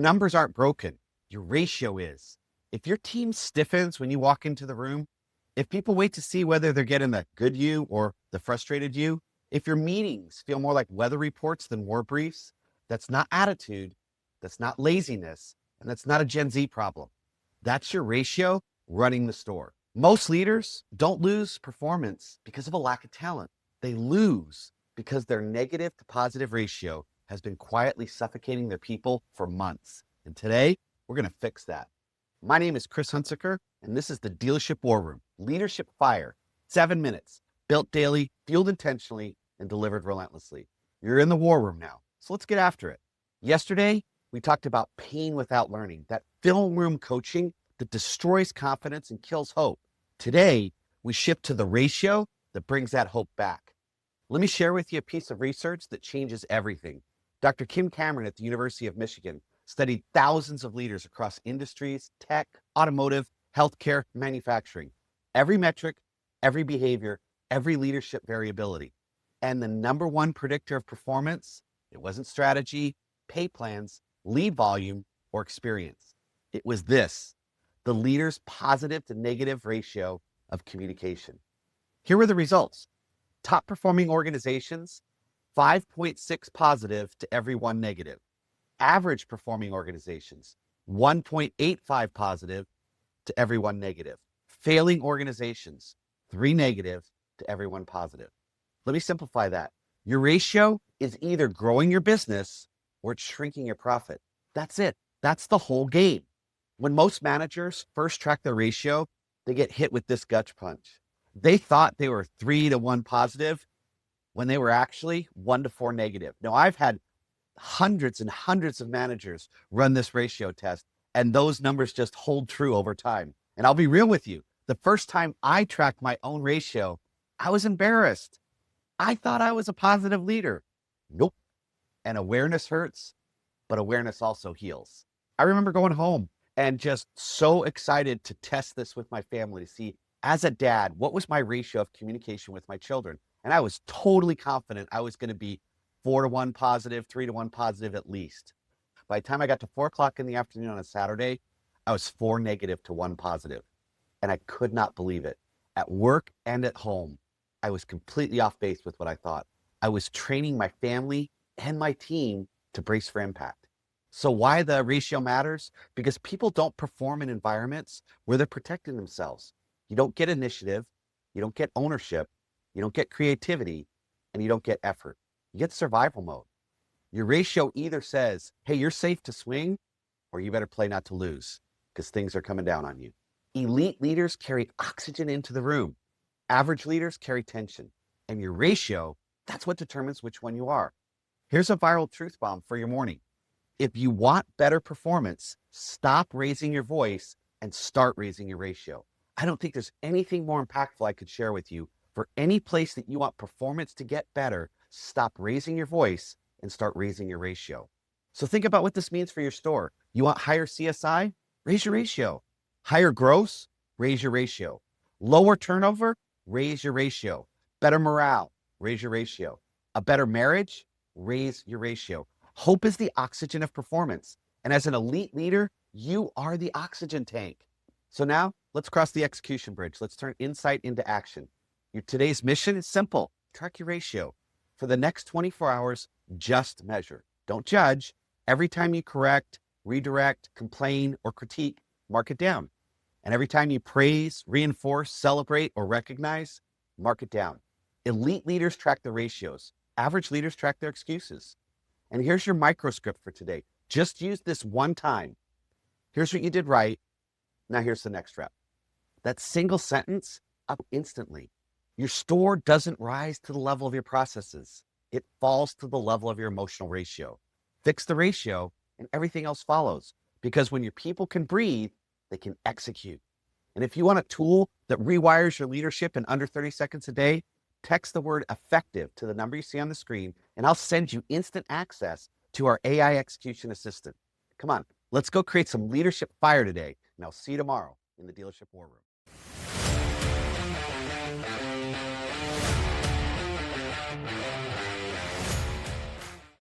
numbers aren't broken. Your ratio is. If your team stiffens when you walk into the room, if people wait to see whether they're getting the good you or the frustrated you, if your meetings feel more like weather reports than war briefs, that's not attitude, that's not laziness, and that's not a Gen Z problem. That's your ratio running the store. Most leaders don't lose performance because of a lack of talent. They lose because their negative to positive ratio has been quietly suffocating their people for months. And today, we're going to fix that. My name is Chris Hunsaker, and this is the Dealership War Room. Leadership Fire. 7 minutes. Built daily, fueled intentionally, and delivered relentlessly. You're in the war room now, so let's get after it. Yesterday, we talked about pain without learning, that film room coaching that destroys confidence and kills hope. Today, we shift to the ratio that brings that hope back. Let me share with you a piece of research that changes everything. Dr. Kim Cameron at the University of Michigan studied thousands of leaders across industries, tech, automotive, healthcare, manufacturing. Every metric, every behavior, every leadership variability. And the number one predictor of performance, it wasn't strategy, pay plans, lead volume, or experience. It was this, the leader's positive to negative ratio of communication. Here were the results. Top performing organizations, 5.6 positive to every 1 negative. Average performing organizations, 1.85 positive to every 1 negative. Failing organizations, 3 negative to every 1 positive. Let me simplify that. Your ratio is either growing your business or it's shrinking your profit. That's it. That's the whole game. When most managers first track their ratio, they get hit with this gut punch. They thought they were 3 to 1 positive when they were actually 1 to 4 negative. Now, I've had hundreds and hundreds of managers run this ratio test, and those numbers just hold true over time. And I'll be real with you. The first time I tracked my own ratio, I was embarrassed. I thought I was a positive leader. Nope. And awareness hurts, but awareness also heals. I remember going home and just so excited to test this with my family to see, as a dad, what was my ratio of communication with my children? And I was totally confident I was going to be 4 to 1 positive, 3 to 1 positive at least. By the time I got to 4 o'clock in the afternoon on a Saturday, I was 4 negative to 1 positive. And I could not believe it. At work and at home, I was completely off base with what I thought. I was training my family and my team to brace for impact. So why the ratio matters? Because people don't perform in environments where they're protecting themselves. You don't get initiative, you don't get ownership, you don't get creativity, and you don't get effort. You get survival mode. Your ratio either says, hey, you're safe to swing, or you better play not to lose, because things are coming down on you. Elite leaders carry oxygen into the room. Average leaders carry tension. And your ratio, that's what determines which one you are. Here's a viral truth bomb for your morning. If you want better performance, stop raising your voice and start raising your ratio. I don't think there's anything more impactful I could share with you. For any place that you want performance to get better, stop raising your voice and start raising your ratio. So think about what this means for your store. You want higher CSI? Raise your ratio. Higher gross? Raise your ratio. Lower turnover? Raise your ratio. Better morale? Raise your ratio. A better marriage? Raise your ratio. Hope is the oxygen of performance. And as an elite leader, you are the oxygen tank. So now let's cross the execution bridge. Let's turn insight into action. Your today's mission is simple. Track your ratio. For the next 24 hours, just measure. Don't judge. Every time you correct, redirect, complain, or critique, mark it down. And every time you praise, reinforce, celebrate, or recognize, mark it down. Elite leaders track their ratios. Average leaders track their excuses. And here's your microscript for today. Just use this one time. Here's what you did right. Now here's the next rep. That single sentence up instantly. Your store doesn't rise to the level of your processes. It falls to the level of your emotional ratio. Fix the ratio and everything else follows. Because when your people can breathe, they can execute. And if you want a tool that rewires your leadership in under 30 seconds a day, text the word effective to the number you see on the screen, and I'll send you instant access to our AI execution assistant. Come on, let's go create some leadership fire today, and I'll see you tomorrow in the Dealership War Room.